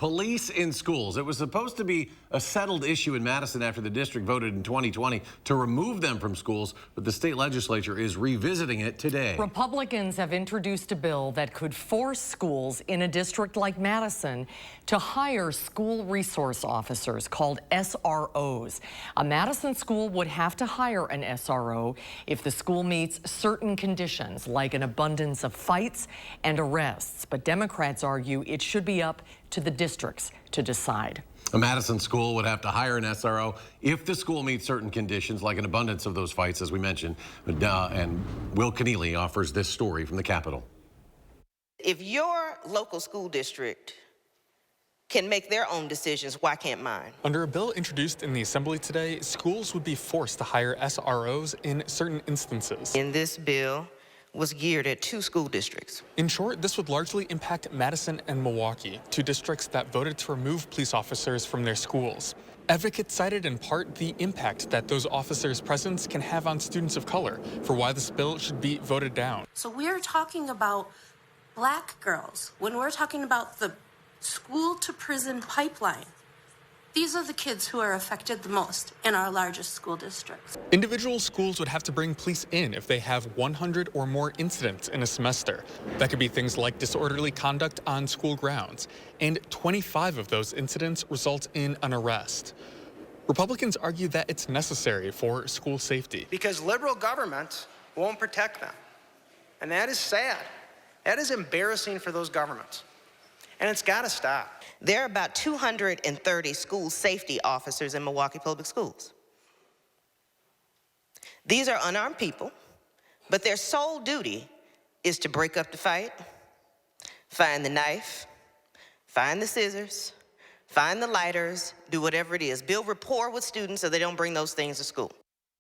Police in schools. It was supposed to be a settled issue in Madison after the district voted in 2020 to remove them from schools, but the state legislature is revisiting it today. Republicans have introduced a bill that could force schools in a district like Madison to hire school resource officers called SROs. A Madison school would have to hire an SRO if the school meets certain conditions, like an abundance of fights and arrests. But Democrats argue it should be up to the districts to decide. A Madison school would have to hire an SRO if the school meets certain conditions, like an abundance of those fights, as we mentioned. And Will Keneally offers this story from the Capitol. If your local school district can make their own decisions, why can't mine? Under a bill introduced in the Assembly today, schools would be forced to hire SROs in certain instances. In this bill was geared at 2 school districts. In short, this would largely impact Madison and Milwaukee, 2 districts that voted to remove police officers from their schools. Advocates cited in part the impact that those officers' presence can have on students of color for why this bill should be voted down. So we're talking about black girls. When we're talking about the school to prison pipeline, these are the kids who are affected the most in our largest school districts. Individual schools would have to bring police in if they have 100 or more incidents in a semester. That could be things like disorderly conduct on school grounds, and 25 of those incidents result in an arrest. Republicans argue that it's necessary for school safety. Because liberal governments won't protect them. And that is sad. That is embarrassing for those governments. And it's got to stop. There are about 230 school safety officers in Milwaukee Public Schools. These are unarmed people, but their sole duty is to break up the fight, find the knife, find the scissors, find the lighters, do whatever it is. Build rapport with students so they don't bring those things to school.